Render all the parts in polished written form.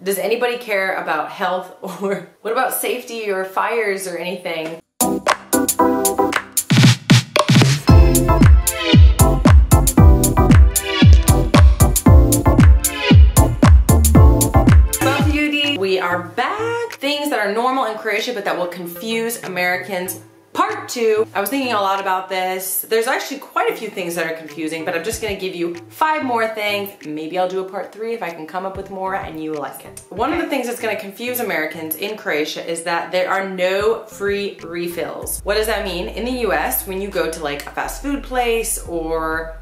Does anybody care about health, or what about safety or fires or anything? We are back. Things that are normal in Croatia but that will confuse Americans. Part 2. I was thinking a lot about this. There's actually quite a few things that are confusing, but I'm just gonna give you 5 more things. Maybe I'll do a part 3 if I can come up with more and you like it. One of the things that's gonna confuse Americans in Croatia is that there are no free refills. What does that mean? In the US, when you go to like a fast food place or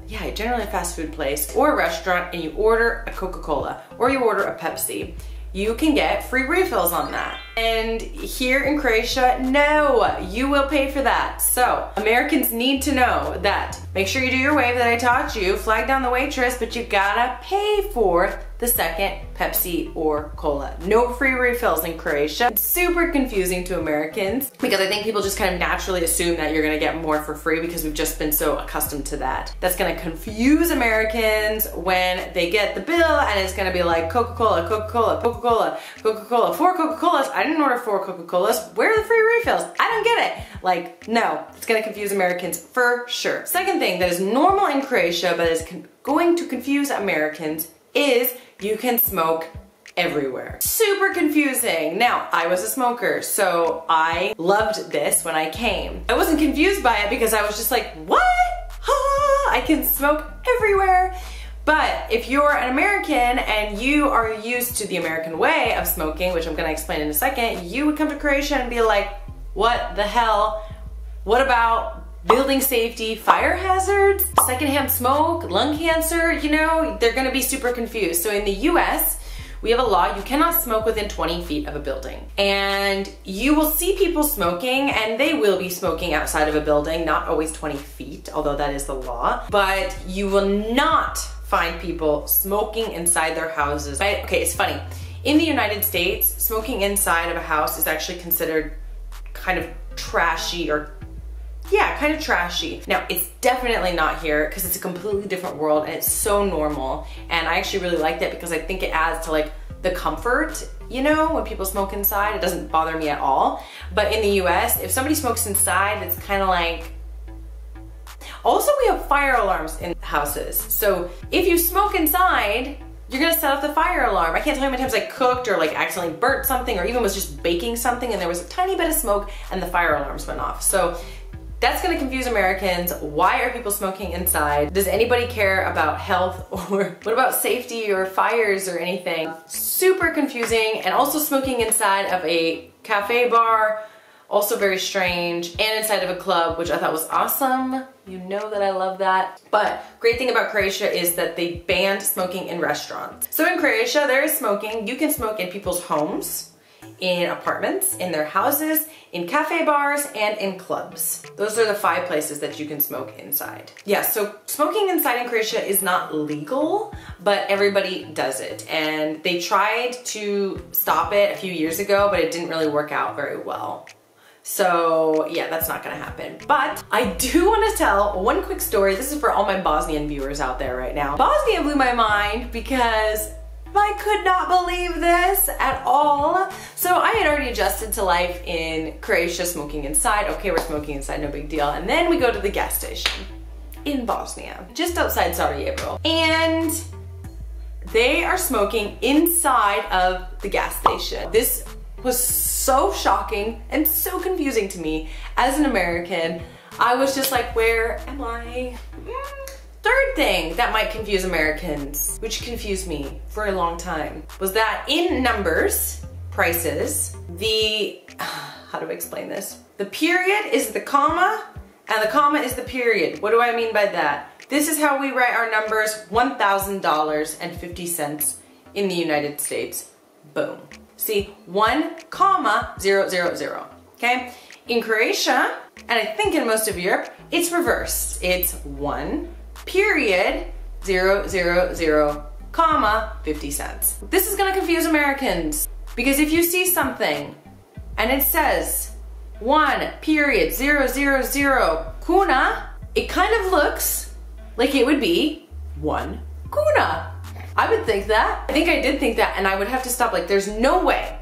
generally a fast food place or a restaurant and you order a Coca-Cola or you order a Pepsi, you can get free refills on that. And here in Croatia, no, you will pay for that. So Americans need to know that. Make sure you do your wave that I taught you, flag down the waitress, but you gotta pay for the second Pepsi or Cola. No free refills in Croatia. It's super confusing to Americans because I think people just kind of naturally assume that you're gonna get more for free because we've just been so accustomed to that. That's gonna confuse Americans when they get the bill and it's gonna be like Coca-Cola, Coca-Cola, Coca-Cola, Coca-Cola, 4 Coca-Colas. I didn't order 4 Coca-Colas. Where are the free refills? I don't get it. Like, no, it's gonna confuse Americans for sure. Second thing that is normal in Croatia but is going to confuse Americans is you can smoke everywhere. Super confusing. Now, I was a smoker, so I loved this when I came. I wasn't confused by it because I was just like, what? I can smoke everywhere. But if you're an American and you are used to the American way of smoking, which I'm gonna explain in a second, you would come to Croatia and be like, what the hell? What about building safety, fire hazards, secondhand smoke, lung cancer? You know, they're gonna be super confused. So in the US, we have a law, you cannot smoke within 20 feet of a building. And you will see people smoking, and they will be smoking outside of a building, not always 20 feet, although that is the law. But you will not find people smoking inside their houses. Okay, it's funny. In the United States, smoking inside of a house is actually considered kind of trashy or kind of trashy. Now, it's definitely not here because it's a completely different world and it's so normal. And I actually really like that because I think it adds to like the comfort, you know, when people smoke inside. It doesn't bother me at all. But in the US, if somebody smokes inside, it's kind of like... Also, we have fire alarms in houses. So if you smoke inside, you're gonna set off the fire alarm. I can't tell you how many times I cooked or like accidentally burnt something or even was just baking something and there was a tiny bit of smoke and the fire alarms went off. So that's gonna confuse Americans. Why are people smoking inside? Does anybody care about health, or what about safety or fires or anything? Super confusing. And also smoking inside of a cafe bar, also very strange, and inside of a club, which I thought was awesome. You know that I love that. But great thing about Croatia is that they banned smoking in restaurants. So in Croatia, there is smoking. You can smoke in people's homes, in apartments, in their houses, in cafe bars, and in clubs. Those are the 5 places that you can smoke inside. Yeah, so smoking inside in Croatia is not legal, but everybody does it. And they tried to stop it a few years ago, but it didn't really work out very well. So yeah, that's not gonna happen. But I do wanna tell one quick story. This is for all my Bosnian viewers out there right now. Bosnia blew my mind because I could not believe this at all. So I had already adjusted to life in Croatia, smoking inside. Okay, we're smoking inside, no big deal. And then we go to the gas station in Bosnia, just outside Sarajevo. And they are smoking inside of the gas station. This was so shocking and so confusing to me as an American. I was just like, where am I? Third thing that might confuse Americans, which confused me for a long time, was that in numbers, prices, how do I explain this? The period is the comma, and the comma is the period. What do I mean by that? This is how we write our numbers, $1,000.50 in the United States. Boom. See, 1,000, okay? In Croatia, and I think in most of Europe, it's reversed. It's 1,000,50 cents. This is gonna confuse Americans because if you see something and it says 1,000 kuna, it kind of looks like it would be 1 kuna. I would think that. I think I did think that, and I would have to stop. Like, there's no way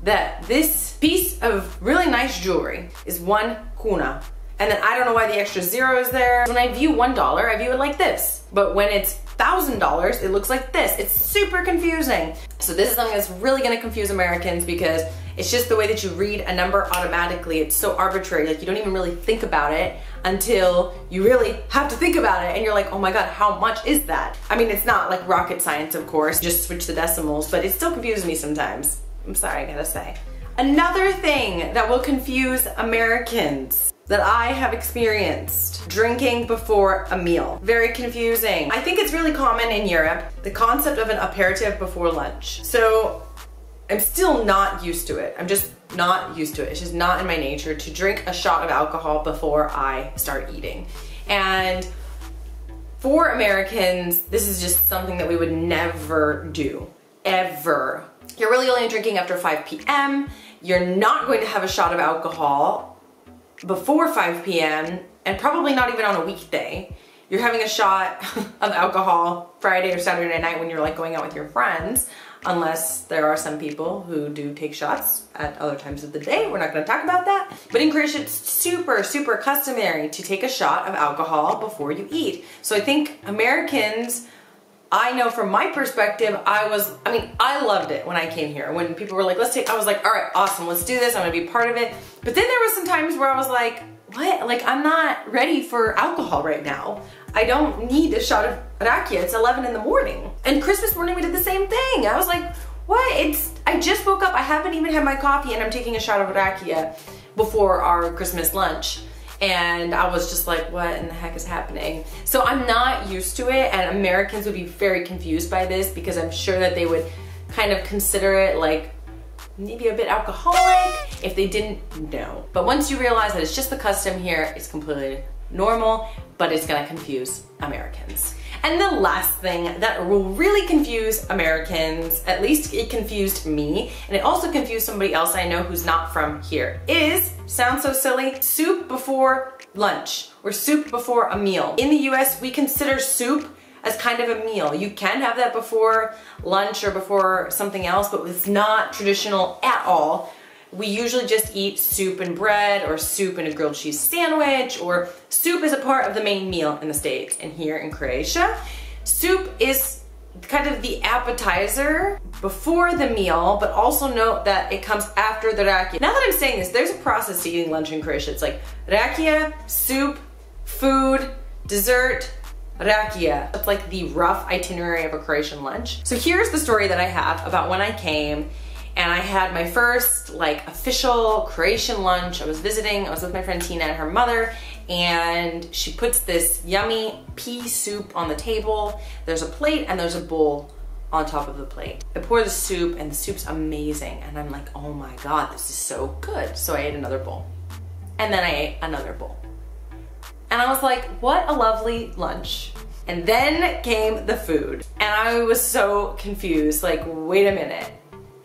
that this piece of really nice jewelry is 1 kuna. And then I don't know why the extra 0 is there. When I view $1, I view it like this. But when it's $1,000, it looks like this. It's super confusing. So this is something that's really gonna confuse Americans because it's just the way that you read a number automatically. It's so arbitrary, like you don't even really think about it until you really have to think about it and you're like, oh my God, how much is that? I mean, it's not like rocket science, of course, just switch the decimals, but it still confuses me sometimes. I'm sorry, I gotta say. Another thing that will confuse Americans that I have experienced: drinking before a meal. Very confusing. I think it's really common in Europe, the concept of an aperitif before lunch. So I'm still not used to it. I'm just not used to it. It's just not in my nature to drink a shot of alcohol before I start eating. And for Americans, this is just something that we would never do, ever. You're really only drinking after 5 p.m. You're not going to have a shot of alcohol before 5 p.m. and probably not even on a weekday. You're having a shot of alcohol Friday or Saturday night when you're like going out with your friends, unless there are some people who do take shots at other times of the day. We're not gonna talk about that. But in Croatia, it's super, super customary to take a shot of alcohol before you eat. So I think Americans, I know from my perspective, I loved it when I came here. When people were like, let's take, I was like, all right, awesome, let's do this, I'm gonna be part of it. But then there was some times where I was like, what? Like, I'm not ready for alcohol right now. I don't need a shot of rakia, it's 11 in the morning. And Christmas morning we did the same thing. I was like, what? I just woke up, I haven't even had my coffee and I'm taking a shot of rakia before our Christmas lunch. And I was just like, what in the heck is happening? So I'm not used to it, and Americans would be very confused by this because I'm sure that they would kind of consider it like maybe a bit alcoholic if they didn't know. But once you realize that it's just the custom here, it's completely normal, but it's gonna confuse Americans. And the last thing that will really confuse Americans, at least it confused me, and it also confused somebody else I know who's not from here, is, sounds so silly, soup before lunch or soup before a meal. In the US, we consider soup as kind of a meal. You can have that before lunch or before something else, but it's not traditional at all. We usually just eat soup and bread or soup and a grilled cheese sandwich, or soup is a part of the main meal in the States. And here in Croatia, soup is kind of the appetizer before the meal, but also note that it comes after the rakia. Now that I'm saying this, there's a process to eating lunch in Croatia. It's like rakia, soup, food, dessert, rakia. It's like the rough itinerary of a Croatian lunch. So here's the story that I have about when I came and I had my first like official Croatian lunch. I was visiting, I was with my friend Tina and her mother, and she puts this yummy pea soup on the table. There's a plate and there's a bowl on top of the plate. I pour the soup and the soup's amazing, and I'm like, oh my God, this is so good. So I ate another bowl, and then I ate another bowl. And I was like, what a lovely lunch. And then came the food, and I was so confused, like, wait a minute.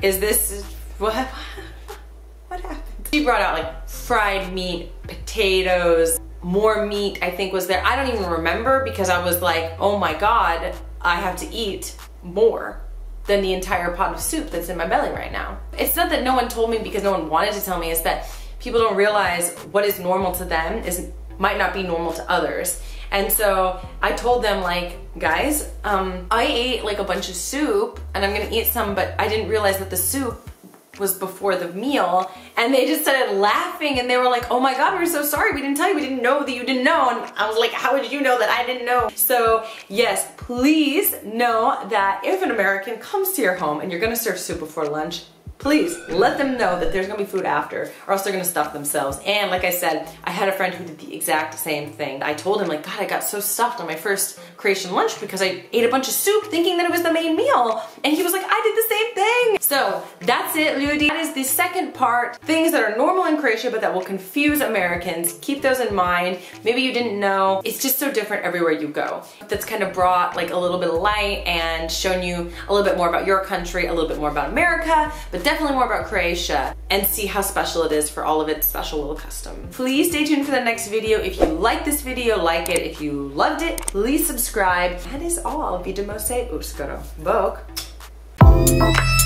Is this, what happened? She brought out like fried meat, potatoes, more meat I think was there. I don't even remember because I was like, oh my God, I have to eat more than the entire pot of soup that's in my belly right now. It's not that no one told me because no one wanted to tell me, it's that people don't realize what is normal to them might not be normal to others. And so I told them, like, guys, I ate like a bunch of soup and I'm gonna eat some, but I didn't realize that the soup was before the meal. And they just started laughing and they were like, oh my God, we're so sorry, we didn't tell you, we didn't know that you didn't know. And I was like, how did you know that I didn't know? So yes, please know that if an American comes to your home and you're gonna serve soup before lunch, please let them know that there's gonna be food after, or else they're gonna stuff themselves. And like I said, I had a friend who did the exact same thing. I told him, like, God, I got so stuffed on my first Croatian lunch because I ate a bunch of soup thinking that it was the main meal. And he was like, I did the same thing. So that's it, ljudi. That is the second part. Things that are normal in Croatia but that will confuse Americans. Keep those in mind. Maybe you didn't know. It's just so different everywhere you go. That's kind of brought like a little bit of light and shown you a little bit more about your country, a little bit more about America, but definitely more about Croatia, and see how special it is for all of its special little customs. Please stay tuned for the next video. If you like this video, like it. If you loved it, please subscribe. That is all. Vidimo se uskoro. Bok.